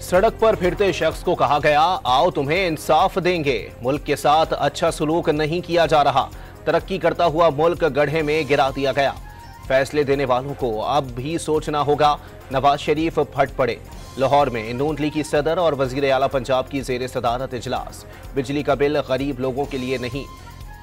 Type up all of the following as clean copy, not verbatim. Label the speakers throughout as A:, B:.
A: सड़क पर फिरते शख्स को कहा गया, आओ तुम्हें इंसाफ देंगे। मुल्क के साथ अच्छा सलूक नहीं किया जा रहा। तरक्की करता हुआ मुल्क गड्ढे में गिरा दिया गया। फैसले देने वालों को अब भी सोचना होगा। नवाज शरीफ फट पड़े। लाहौर में नून लीग की सदर और वजीर आला पंजाब की जेर सदारत इजलास। बिजली का बिल गरीब लोगों के लिए नहीं,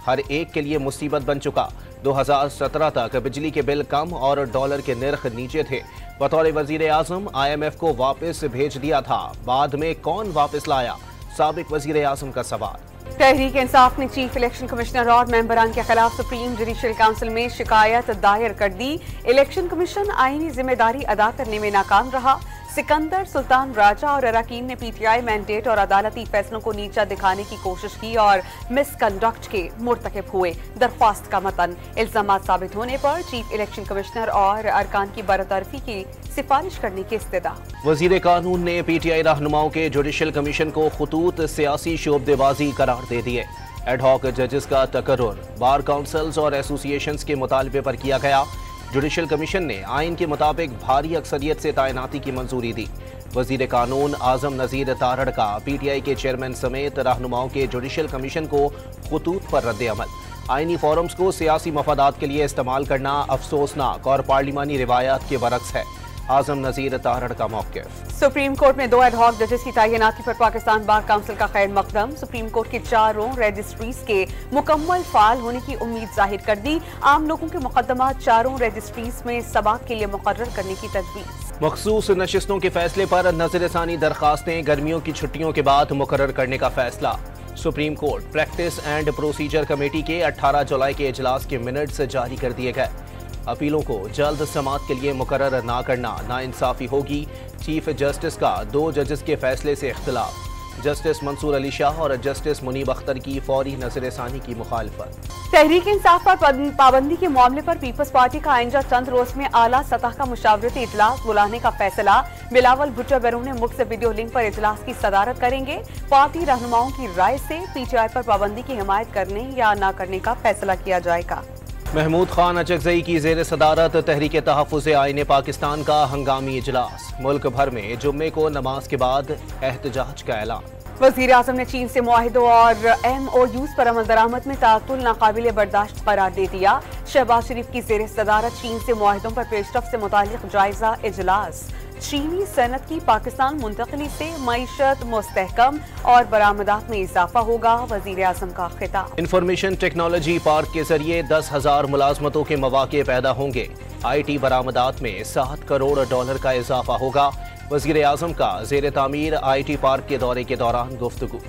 A: हर एक के लिए मुसीबत बन चुका। 2017 तक बिजली के बिल कम और डॉलर के निर्ख नीचे थे। बतौर वजीर आजम IMF को वापस भेज दिया था। बाद में कौन वापस लाया? साबिक वजीर आजम का सवाल।
B: तहरीक इंसाफ ने चीफ इलेक्शन कमिश्नर और मेंबरान के खिलाफ सुप्रीम जुडिशल काउंसिल में शिकायत दायर कर दी। इलेक्शन कमीशन आईनी जिम्मेदारी अदा करने में नाकाम रहा। सिकंदर, सुल्तान राजा और अरकान ने PTI मैंडेट और अदालती फैसलों को नीचा दिखाने की कोशिश की और मिसकंडक्ट के मुर्तकिब हुए। दरख्वास्त का मतन इल्जामात साबित होने पर चीफ इलेक्शन कमिश्नर और अरकान की बरतरफी की सिफारिश करने की इस्तदा।
A: वजीर कानून ने PTI रहनुमाओं के जुडिशल कमीशन को खुतूत सियासी शोबदेबाजी करार दे दिए। एडहॉक जजेस का तकर्रुर बार काउंसिल्स और एसोसिएशंस के मुतालबे पर किया गया। जुडिशल कमीशन ने आइन के मुताबिक भारी अक्सरियत से तैनाती की मंजूरी दी। वजीर कानून आजम नजीर तारड़ का PTI के चेयरमैन समेत रहनुमाओं के जुडिशल कमीशन को खुतूत पर रद्द अमल। आइनी फोरम्स को सियासी मफादात के लिए इस्तेमाल करना अफसोसनाक और पार्लिमानी रिवायात के बरक्स है। आजम नजीर तारड़ का मौक़िफ़।
B: सुप्रीम कोर्ट में 2 एडहॉक जजेस की तैनाती पर पाकिस्तान बार काउंसिल का खैर मकदम। सुप्रीम कोर्ट के 4 रजिस्ट्रीज के मुकम्मल फाल होने की उम्मीद जाहिर कर दी। आम लोगों के मुकदमात 4 रजिस्ट्रीज में समाअत के लिए मुकर्रर करने की तजवीज़।
A: मखसूस नशिस्तों के फैसले पर नजरसानी दरखास्तें गर्मियों की छुट्टियों के बाद मुकर्रर करने का फैसला। Supreme court practice and procedure committee के 18 जुलाई के इजलास के मिनट्स जारी कर दिए गए। अपीलों को जल्द समाअत के लिए मुकर्रर ना करना नाइंसाफी होगी। चीफ जस्टिस का 2 जजेस के फैसले से इख्तिलाफ। जस्टिस मंसूर अली शाह और जस्टिस मुनीब अख्तर की फौरी नजरसानी की मुखालफत।
B: तहरीक इंसाफ पर पाबंदी के मामले पर पीपल्स पार्टी का आइंदा चंद रोज में आला सतह का मुशावरती इजलास बुलाने का फैसला। बिलावल भुट्टो बैरून मुख्य वीडियो लिंक पर इजलास की सदारत करेंगे। पार्टी रहनुमाओं की राय से PTI पर पाबंदी की हिमायत करने या न करने का फैसला किया जाएगा।
A: महमूद खान अचकजई की जेर सदारत तहरीक तहफ़्फ़ुज़ आईन पाकिस्तान का हंगामी इजलास। मुल्क भर में जुम्मे को नमाज के बाद एहतजाज का ऐलान।
B: वज़ीर आज़म ने चीन से मुआहिदों और MOUs पर अमल दरामद में तातुल नाकाबिले बर्दाश्त करार दे दिया। शहबाज शरीफ की जेर सदारत चीन से मुआहिदों पर पेशरफ से मुतालिक जायजा इजलास। चीनी सनत की पाकिस्तान मुंतकली से मईशत मुस्तहकम और बरामदात में इजाफा होगा। वज़ीर आज़म का खिताब।
A: इंफॉर्मेशन टेक्नोलॉजी पार्क के जरिए 10,000 मुलाजमतों के मौके पैदा होंगे। IT बरामदात में $7 करोड़ का इजाफा होगा। वज़ीर आज़म का ज़ेर तामीर IT पार्क के दौरे के दौरान गुफ्तगू।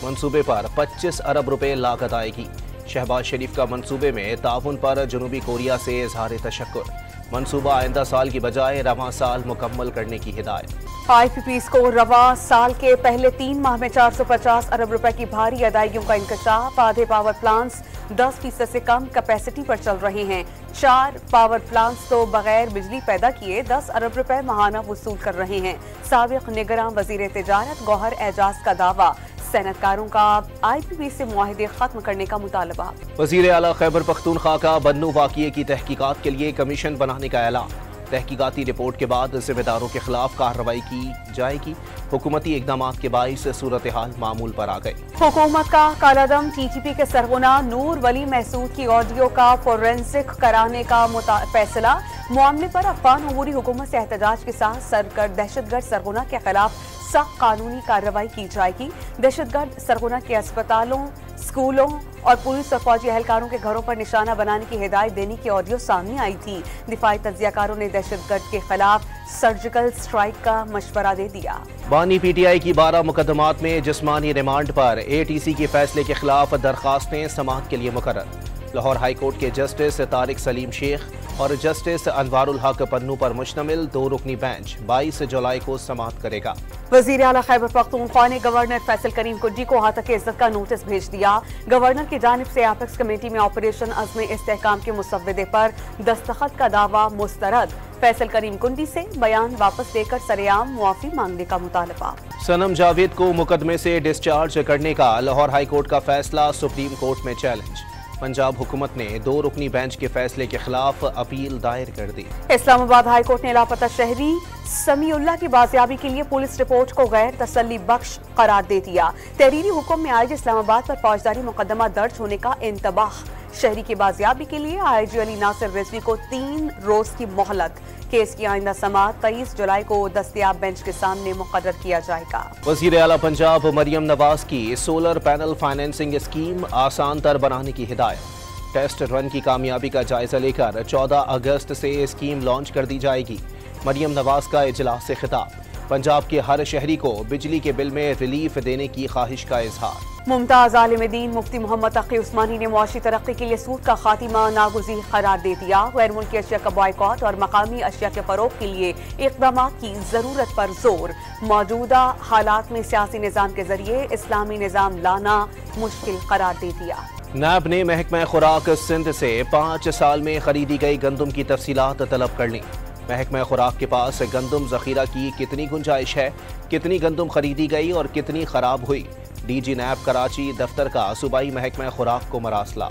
A: मंसूबे पर 25 अरब रुपए लागत आएगी। शहबाज शरीफ का मंसूबे में ताउन पर जनूबी कोरिया से इजहार तशक्कुर। मंसूबा आइंदा साल की बजाय रवां साल मुकम्मल करने की हिदायत।
B: IPPs को रवां साल के पहले 3 माह में 450 अरब रुपए की भारी अदायगियों का इंकशाफ। आधे पावर प्लांट्स 10% से कम कैपेसिटी पर चल रहे हैं। 4 पावर प्लांट्स तो बगैर बिजली पैदा किए 10 अरब रुपए माहाना वसूल कर रहे हैं। साबिक निगरान वजीर तिजारत गौहर एजाज का दावा। सनतकारों का IPP से मुआहिदे खत्म करने का मुतालबा।
A: वजीर आला खैबर पख्तूनख्वा का बन्नू वाक़िए की तहकीकात के लिए कमीशन बनाने का ऐलान। तहकीकाती रिपोर्ट के बाद जिम्मेदारों के खिलाफ कार्रवाई की जाएगी। हुकूमती इकदाम के बाइस सूरत हाल मामूल पर आ गई।
B: हुकूमत का कालादम। TTP के सरगना नूर वली महसूद की ऑडियो का फोरेंसिक कराने का फैसला। मामले पर अफगान अबूरी हुकूमत से एहतजाज के साथ दहशतगर्द सरगना के खिलाफ सख्त कानूनी कार्रवाई की जाएगी। दहशतगर्द सरगना के अस्पतालों, स्कूलों और पुलिस और फौजी एहलकारों के घरों पर निशाना बनाने की हिदायत देने की ऑडियो सामने आई थी। दिफाई तज्जियाकारों ने दहशतगर्द के खिलाफ सर्जिकल स्ट्राइक का मशवरा दे दिया।
A: बानी PTI की 12 मुकदमात में जिस्मानी रिमांड पर ATC के फैसले के खिलाफ दरखास्तें समाअत के लिए मुकर्रर। लाहौर हाई कोर्ट के जस्टिस तारिक सलीम शेख और जस्टिस अनवारुल हक पन्नू पर मुश्तमिल 2 रुकनी बेंच 22 जुलाई को समाअत करेगा।
B: वज़ीर आला खैबर पख्तूनख्वा ने गवर्नर फैसल करीम कुंडी को हातक इज्जत का नोटिस भेज दिया। गवर्नर की जानिब से एपेक्स कमेटी में ऑपरेशन अज़्म इस्तेहकाम के मुसव्वदे पर दस्तखत का दावा मुस्तरद। फैसल करीम कुंडी से बयान वापस लेकर सरेआम मुआफी मांगने का मुतालबा।
A: सनम जावेद को मुकदमे से डिस्चार्ज करने का लाहौर हाई कोर्ट का फैसला सुप्रीम कोर्ट में चैलेंज। पंजाब हुकूमत ने 2 रुकनी बेंच के फैसले के खिलाफ अपील दायर कर दी।
B: इस्लामाबाद हाई कोर्ट ने लापता शहरी समीउल्लाह की बाजियाबी के लिए पुलिस रिपोर्ट को गैर तसल्ली बख्श करार दे दिया। तहरीरी हुक्म में आज इस्लामाबाद पर फौजदारी मुकदमा दर्ज होने का इंतबाह। शहरी की बाजियाबी के लिए आईजी अली नासिर रिजवी को 3 रोज की मोहलत। केस की आइंदा समाअत 23 जुलाई को दस्तयाब बेंच के सामने मुकर्रर किया जाएगा।
A: वज़ीर आला पंजाब मरियम नवाज की सोलर पैनल फाइनेंसिंग स्कीम आसान तर बनाने की हिदायत। टेस्ट रन की कामयाबी का जायजा लेकर 14 अगस्त से स्कीम लॉन्च कर दी जाएगी। मरियम नवाज का इजलास से खिताब। पंजाब के हर शहरी को बिजली के बिल में रिलीफ देने की ख्वाहिश का इजहार।
B: मुमताज आलिम-ए-दीन मुफ्ती मोहम्मद तकी उस्मानी ने मुआशी तरक्की के लिए सूद का खातिमा नागुज़ीर करार दे दिया। गैर मुल्की अशिया का बॉयकॉट और मकामी अशिया के फरोग के लिए इक़दाम की जरूरत पर जोर। मौजूदा हालात में सियासी निज़ाम के जरिए इस्लामी निज़ाम लाना मुश्किल करार दे दिया।
A: नैब ने महकमा खुराक सिंध से 5 साल में खरीदी गई गंदम की तफसीलात तलब कर ली। महकमा खुराक के पास गंदम जखीरा की कितनी गुंजाइश है, कितनी गंदम खरीदी गई और कितनी खराब हुई। डीजी नैब कराची दफ्तर का सूबाई महकमा खुराक को मरासला।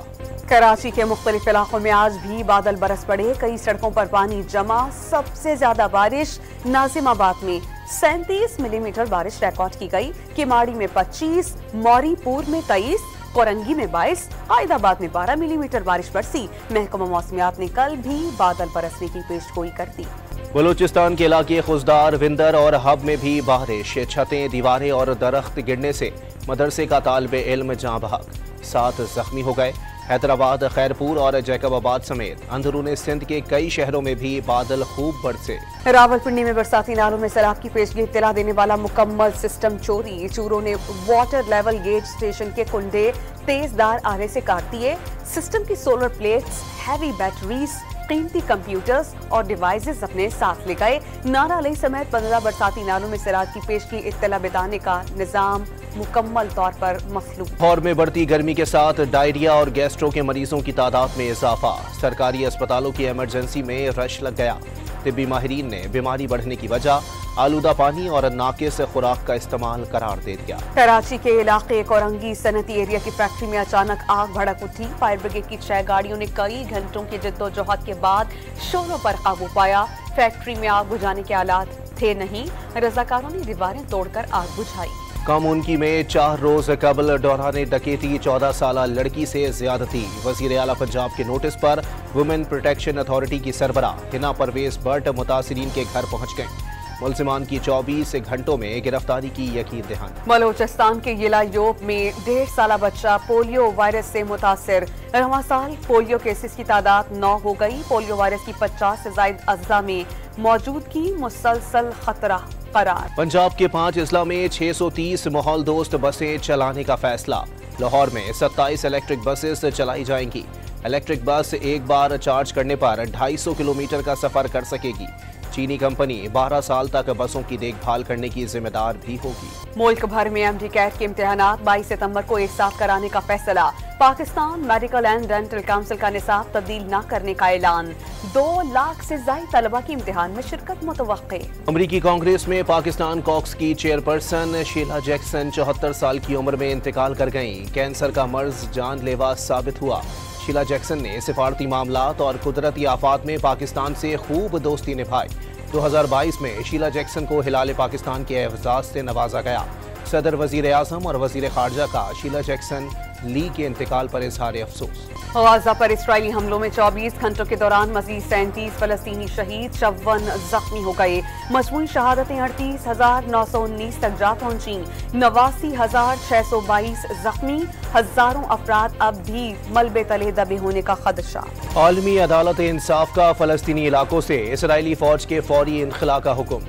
B: कराची के मुख्तलिफ इलाकों में आज भी बादल बरस पड़े। कई सड़कों पर पानी जमा। सबसे ज्यादा बारिश नाजिमाबाद में 37 मिलीमीटर बारिश रिकॉर्ड की गई। किमाड़ी में 25, मौरीपुर में 23, कोरंगी में 22, आयदाबाद में 12 मिलीमीटर बारिश बरसी। महकमा मौसमियात ने कल भी बादल बरसने की पेशगोई कर दी।
A: बलूचिस्तान के इलाके खुजदार, विंदर और हब में भी बारिश। छतें, दीवारें और दरख्त गिरने से मदरसे का तालिबे इल्म जाँ बहक। 7 जख्मी हो गए। हैदराबाद, खैरपुर और जैकबाबाद समेत अंदरूनी सिंध के कई शहरों में भी बादल खूब बरसे।
B: रावलपिंडी में बरसाती नालों में सैलाब की पेशगी इत्तला देने वाला मुकम्मल सिस्टम चोरी। चोरों ने वाटर लेवल गेज स्टेशन के कुंडे तेजदार आरे से काट दिए। सिस्टम की सोलर प्लेट्स, हैवी बैटरीज, कीमती कंप्यूटर्स और डिवाइसेस अपने साथ ले गए। नारा अली समेत 15 बरसाती नालों में सैलाब की पेशगी इत्तला बिताने का निजाम मुकम्मल तौर पर मफलूज। लाहौर में बढ़ती गर्मी के साथ डायरिया और गैस्ट्रो के मरीजों की तादाद में इजाफा। सरकारी अस्पतालों की इमरजेंसी में रश लग गया। तिब्बी माहिरीन ने बीमारी बढ़ने की वजह आलूदा पानी और नाकिस खुराक का इस्तेमाल करार दे दिया। कराची के इलाके कोरंगी सनती एरिया की फैक्ट्री में अचानक आग भड़क उठी। फायर ब्रिगेड की 6 गाड़ियों ने कई घंटों की जद्दोजहद के बाद शोरों पर काबू पाया। फैक्ट्री में आग बुझाने के आलात थे नहीं। रजाकारों ने दीवारें तोड़कर आग बुझाई। कामुनकी में 4 रोज कबल दौरान डकैती 14 साल लड़की से ज्यादती। वजीर आला पंजाब के नोटिस पर वुमेन प्रोटेक्शन अथॉरिटी की सरबरा हिना परवेज भट्ट मुतासिरीन के घर पहुंच गईं। मुलजिमान की 24 घंटों में गिरफ्तारी की यकीन दहानी। बलोचिस्तान के येलायोब में 1.5 साल बच्चा पोलियो वायरस से मुतासिर। रवां साल पोलियो केसेस की तादाद 9 हो गई। पोलियो वायरस की 50 से ज्यादा अज़ला में मौजूदगी मुसलसल खतरा करार। पंजाब के 5 अजला में 630 माहौल दोस्त बसें चलाने का फैसला। लाहौर में 27 इलेक्ट्रिक बसेस चलाई जाएंगी। इलेक्ट्रिक बस एक बार चार्ज करने पर 250 किलोमीटर का सफर कर सकेगी। चीनी कंपनी 12 साल तक बसों की देखभाल करने की जिम्मेदार भी होगी। मुल्क भर में एमडी कैट के इम्तिहानात 22 सितंबर को एक साथ कराने का फैसला। Pakistan medical and dental council का निसाब तब्दील न करने का ऐलान। 2 लाख से ज्यादा तलबा की इम्तिहान में शिरकत मुतवक्के। अमरीकी कांग्रेस में पाकिस्तान कॉक्स की चेयरपर्सन शीला जैक्सन 74 साल की उम्र में इंतकाल कर गईं। कैंसर का मर्ज जानलेवा साबित हुआ। शीला जैक्सन ने सिफारती मामलात और कुदरती आफात में पाकिस्तान से खूब दोस्ती निभाई। 2022 में शीला जैक्सन को हिलाल पाकिस्तान के एवजाज से नवाजा गया। सदर, वजीर आजम और वजीर खारजा का शीला जैक्सन ली के इंतकाल पर इजहार अफसोस। गाजा पर इसराइली हमलों में 24 घंटों के दौरान मजीद 37 फलस्तीनी शहीद, 54 जख्मी हो गए। मजमूई शहादतें 38,919 तक जा पहुंची। 89,622 जख्मी। हजारों अफराद अब भी मलबे तले दबे होने का खदशा। आलमी अदालत इंसाफ का फलस्तीनी इलाकों से इसराइली फौज के फौरी इनखला का हुक्म।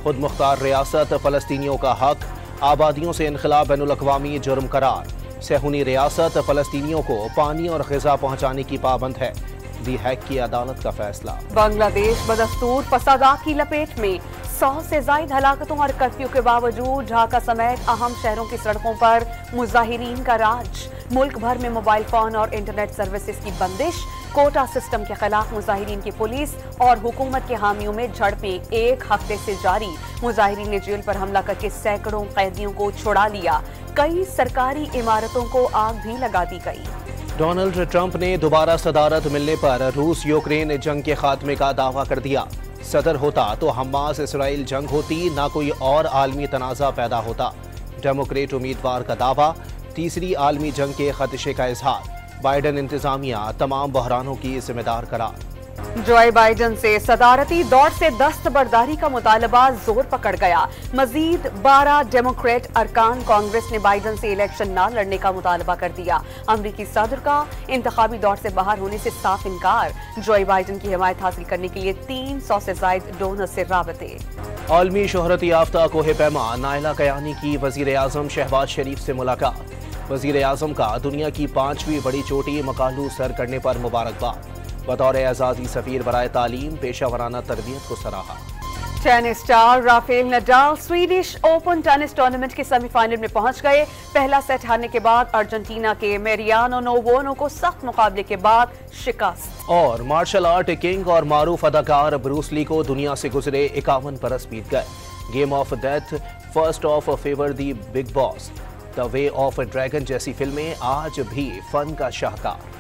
B: खुद मुख्तार रियासत फलस्तीनियों का हक, आबादियों से इनखला बैनुल-अक़वामी जुर्म करार। सहूनी रियासत फलस्तीनियों को पानी और ग़िज़ा पहुँचाने की पाबंद है। दी हैक की अदालत का फैसला। बांग्लादेश बदस्तूर फसादात की लपेट में। 100 से ज्यादा हलाकतों और कर्फ्यू के बावजूद ढाका समेत अहम शहरों की सड़कों पर मुजाहिरीन का राज। मुल्क भर में मोबाइल फोन और इंटरनेट सर्विसेज की बंदिश। कोटा सिस्टम के खिलाफ मुजाहिरीन की पुलिस और हुकूमत के हामियों में झड़पें 1 हफ्ते से जारी। मुजाहिरीन ने जेल पर हमला करके सैकड़ों कैदियों को छुड़ा लिया। कई सरकारी इमारतों को आग भी लगा दी गई।
A: डोनाल्ड ट्रंप ने दोबारा सदारत मिलने पर रूस यूक्रेन जंग के खात्मे का दावा कर दिया। सदर होता तो हमास इसराइल जंग होती, ना कोई और आलमी तनाज़ा पैदा होता। डेमोक्रेट उम्मीदवार का दावा, तीसरी आलमी जंग के खदशे का इजहार। बाइडन इंतजामिया तमाम बहरानों की जिम्मेदार करार।
B: जो बाइडन से सदारती दौर से दस्तबरदारी का मुतालबा जोर पकड़ गया। मजीद 12 डेमोक्रेट अरकान कांग्रेस ने बाइडन से इलेक्शन न लड़ने का मुतालबा कर दिया। अमरीकी सदर का इंतखाबी दौर से बाहर होने से साफ इनकार। जो बाइडन की हिमायत हासिल करने के लिए 300 से ज्यादा डोनर से राबते।
A: आलमी शोहरत याफ्ता कोहे पैमा नाइला कयानी की वजीर आजम शहबाज शरीफ से मुलाकात। वजीर आजम का दुनिया की 5वीं बड़ी चोटी मकालू सर करने पर मुबारकबाद। बतौर एजाजी सफीर बराए तालीम पेशा वराना तरबियत को सराहा।
B: Tennis star Rafael Nadal Swedish open tennis tournament के सेमीफाइनल में पहुंच गए। पहला सेट हारने के बाद अर्जेंटीना के मेरियानो नोवोनो को सख्त मुकाबले के बाद शिकस्त।
A: और मार्शल आर्ट किंग और मारूफ अदाकार ब्रूस ली को दुनिया से गुजरे 51 बरस बीत गए। Game of death, first of favour the big boss, the way of dragon जैसी फिल्में आज भी फन का शाहकार।